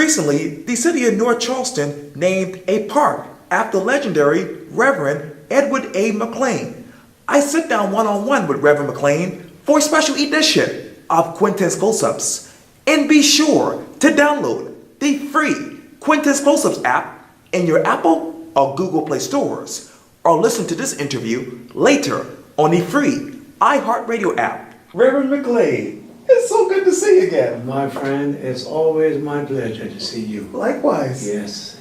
Recently, the City of North Charleston named a park after legendary Reverend Edward A. McClain. I sit down one-on-one with Reverend McClain for a special edition of Quintin's Close-Ups. And be sure to download the free Quintin's Close-Ups app in your Apple or Google Play stores, or listen to this interview later on the free iHeartRadio app. Reverend McClain, it's so good to see you again. My friend, it's always my pleasure to see you. Likewise. Yes.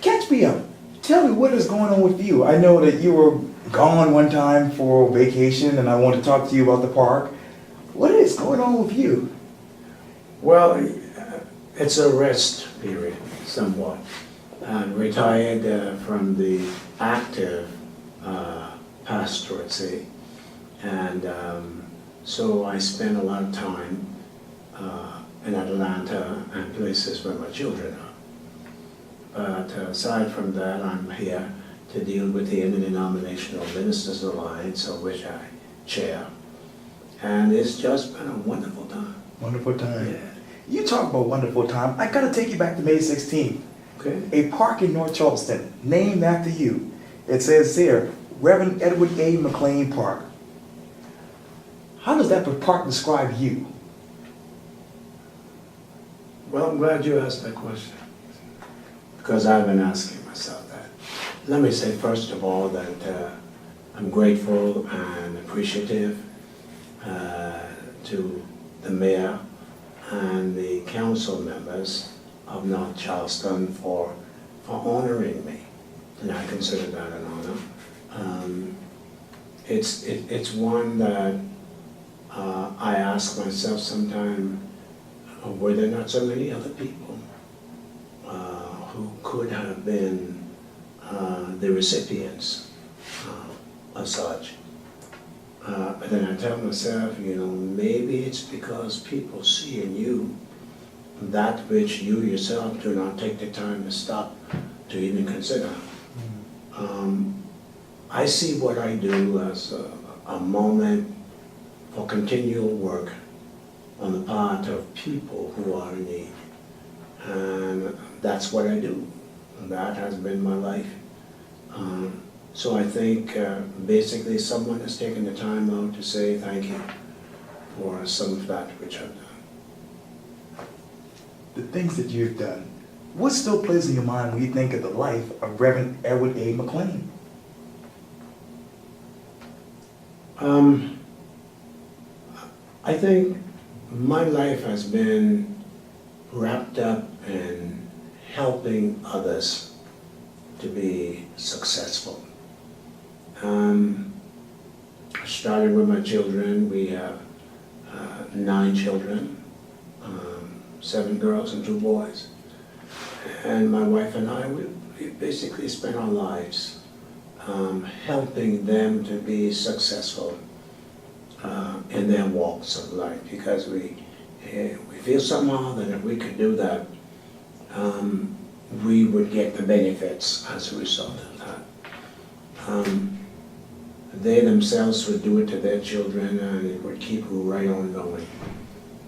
Catch me up. Tell me what is going on with you. I know that you were gone one time for vacation, and I want to talk to you about the park. What is going on with you? Well, it's a rest period, somewhat. I'm retired from the active pastoracy, and so I spend a lot of time in Atlanta and places where my children are. But aside from that, I'm here to deal with the Interdenominational Ministers Alliance, of which I chair. And it's just been a wonderful time. Wonderful time. Yeah. You talk about wonderful time. I gotta take you back to May 16th. Okay. A park in North Charleston, named after you. It says here, Reverend Edward A. McClain Park. How does that park describe you? Well, I'm glad you asked that question, because I've been asking myself that. Let me say, first of all, that I'm grateful and appreciative to the mayor and the council members of North Charleston for honoring me, and I consider that an honor. It's one that I ask myself sometimes, were there not so many other people who could have been the recipients of such? But then I tell myself, maybe it's because people see in you that which you yourself do not take the time to stop to even consider. I see what I do as a moment for continual work on the part of people who are in need. And that's what I do. That has been my life. So I think basically someone has taken the time out to say thank you for some of that which I've done. The things that you've done, what still plays in your mind when you think of the life of Reverend Edward A. McClain? I think my life has been wrapped up in helping others to be successful. I started with my children. We have 9 children, 7 girls and 2 boys. And my wife and I, we basically spent our lives helping them to be successful in their walks of life, because we feel somehow that if we could do that, we would get the benefits as a result of that. They themselves would do it to their children, and it would keep right on going.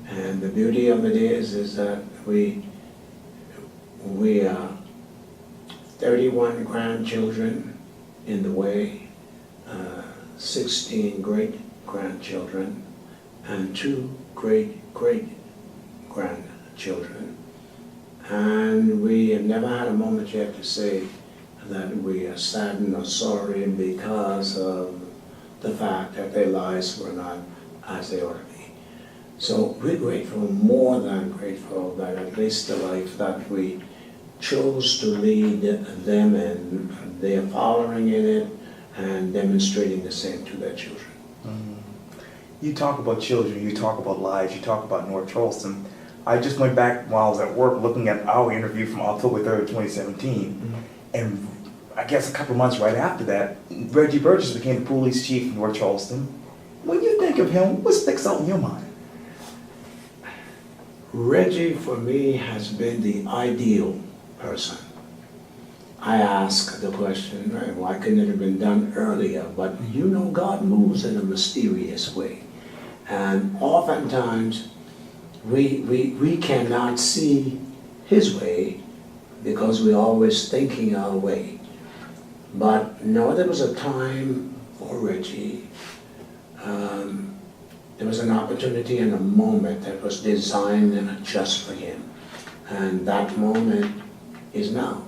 And the beauty of it is that we are 31 grandchildren in the way, 16 great-grandchildren, and 2 great-great-grandchildren. And we have never had a moment yet to say that we are saddened or sorry because of the fact that their lives were not as they ought to be. So we're grateful, more than grateful, that at least the life that we chose to lead them in, they are following in it and demonstrating the same to their children. You talk about children, you talk about lives, you talk about North Charleston. I just went back while I was at work looking at our interview from October 3rd, 2017, and I guess a couple of months right after that, Reggie Burgess became the police chief in North Charleston. When you think of him, what sticks out in your mind? Reggie, for me, has been the ideal person. I ask the question, why couldn't it have been done earlier? But God moves in a mysterious way. And oftentimes, we cannot see his way because we're always thinking our way. But no, there was a time for Reggie. There was an opportunity and a moment that was designed just for him. And that moment is now.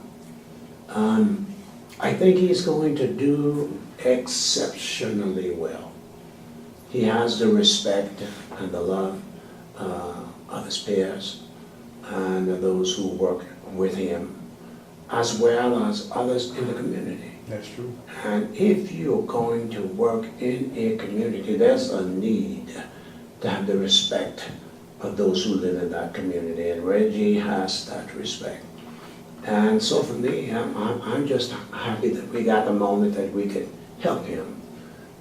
I think he's going to do exceptionally well. He has the respect and the love of his peers and those who work with him, as well as others in the community. That's true. And if you're going to work in a community, there's a need to have the respect of those who live in that community, and Reggie has that respect. And so for me, I'm just happy that we got a moment that we could help him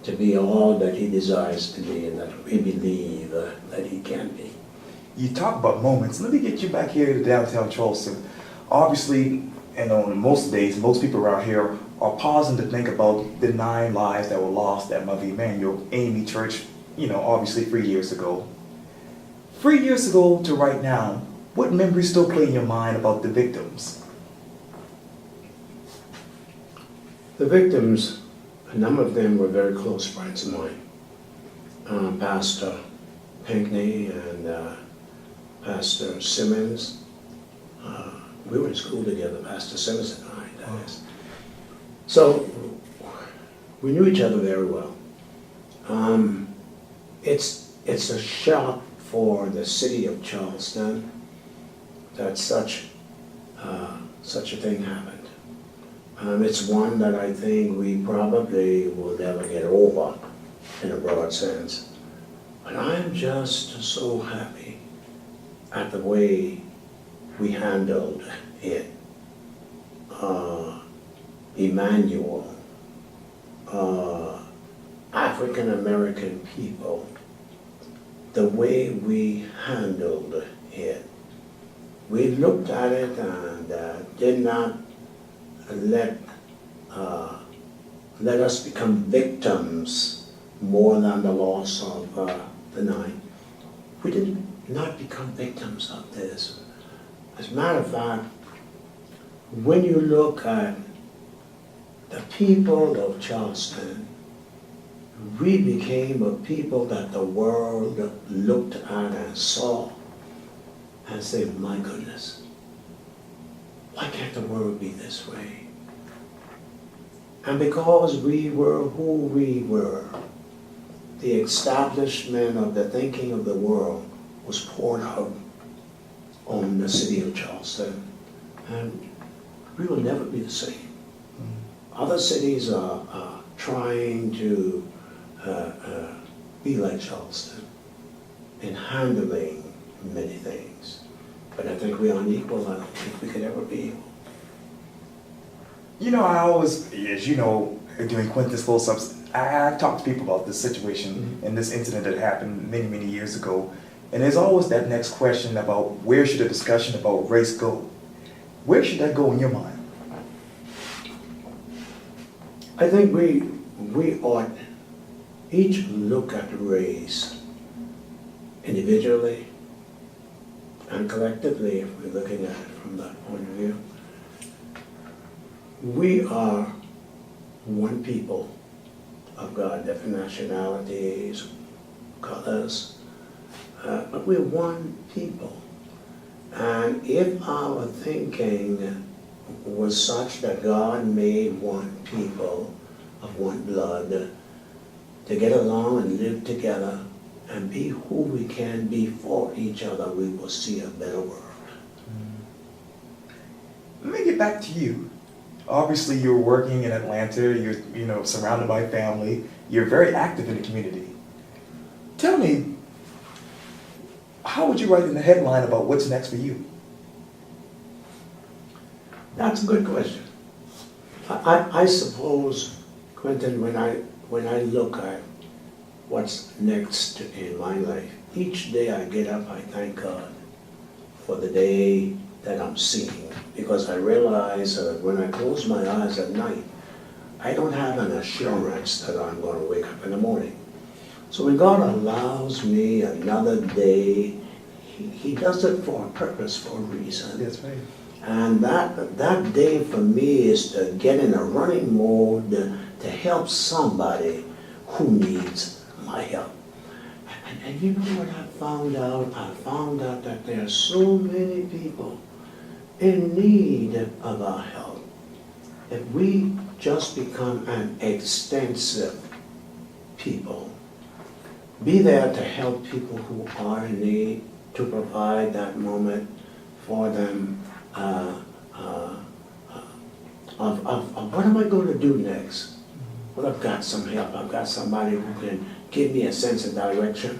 to be all that he desires to be and that we believe that he can be. You talk about moments. Let me get you back here to downtown Charleston. Obviously, and on most days, most people around here are pausing to think about the 9 lives that were lost at Mother Emanuel AME Church, obviously 3 years ago. 3 years ago to right now, what memories still play in your mind about the victims? The victims, a number of them were very close friends of mine. Pastor Pinkney and Pastor Simmons. We were in school together, Pastor Simmons and I, that is. So we knew each other very well. It's a shock for the city of Charleston that such a thing happened. It's one that I think we probably will never get over in a broad sense. But I'm just so happy at the way we handled it. Emmanuel, African American people, the way we handled it. We looked at it and did not let us become victims more than the loss of the 9. We did not become victims of this. As a matter of fact, when you look at the people of Charleston, we became a people that the world looked at and saw and said, my goodness, why can't the world be this way? And because we were who we were, the establishment of the thinking of the world was poured out on the city of Charleston, and we will never be the same. Other cities are trying to be like Charleston in handling many things, but I think we are unequal. I don't think we could ever be equal. I always, as you know, doing Quintin's close-ups, I talk to people about this situation and this incident that happened many, many years ago. And there's always that next question about where should the discussion about race go? Where should that go in your mind? I think we ought each look at race individually and collectively, if we're looking at it from that point of view. We are one people of God, different nationalities, colors, but we're one people. And if our thinking was such that God made one people of one blood to get along and live together and be who we can be for each other, we will see a better world. Let me get back to you. Obviously, you're working in Atlanta, you're surrounded by family, you're very active in the community. Tell me, how would you write in the headline about what's next for you? That's a good question. I suppose, Quintin, when I look at what's next in my life, each day I get up, I thank God for the day that I'm seeing, because I realize that when I close my eyes at night, I don't have an assurance that I'm going to wake up in the morning. So when God allows me another day he does it for a purpose, for a reason. That's right. And that day for me is to get in a running mode to help somebody who needs my help. And you know what I found out? I found out that there are so many people in need of our help. If we just become an extensive people, be there to help people who are in need, to provide that moment for them of what am I going to do next? Well, I've got some help. I've got somebody who can give me a sense of direction.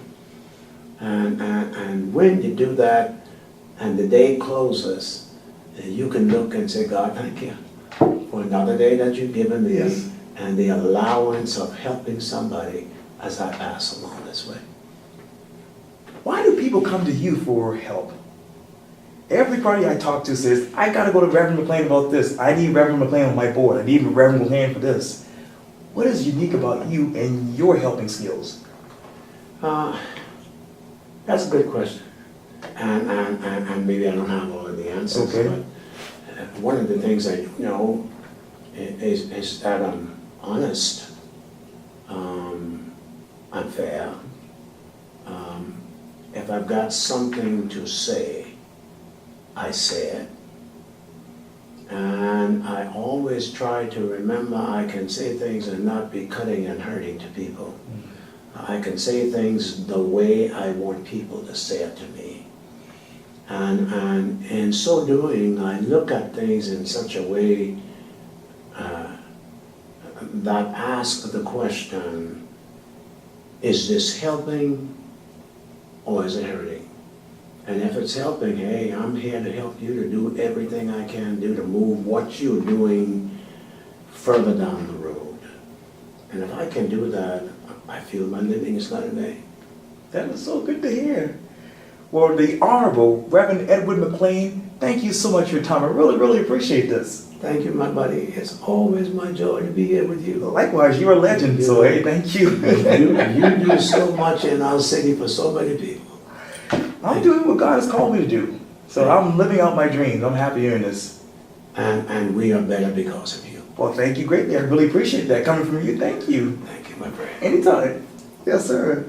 And when you do that and the day closes, you can look and say, God, thank you for another day that you've given me, Yes. and the allowance of helping somebody as I pass along this way. Why do people come to you for help? Everybody I talk to says, I gotta go to Reverend McClain about this. I need Reverend McClain on my board. I need Reverend McClain for this. What is unique about you and your helping skills? That's a good question. And maybe I don't have all of the answers. Okay. But one of the things I know is that I'm honest, I'm fair. If I've got something to say, I say it. And I always try to remember I can say things and not be cutting and hurting to people. I can say things the way I want people to say it to me. And in so doing, I look at things in such a way that asks the question, is this helping or is it hurting? And if it's helping, hey, I'm here to help you to do everything I can do to move what you're doing further down the road. And if I can do that, I feel my living is not in vain. That is so good to hear. Well, the Honorable Reverend Edward McClain, thank you so much for your time. I really, really appreciate this. Thank you, my buddy. It's always my joy to be here with you. Likewise, you're a legend, so hey, thank you. You do so much in our city for so many people. I'm doing what God has called me to do. So I'm living out my dreams. I'm happy hearing this. And we are better because of you. Well, thank you greatly. I really appreciate that coming from you. Thank you. Thank you, my friend. Anytime. Yes, sir.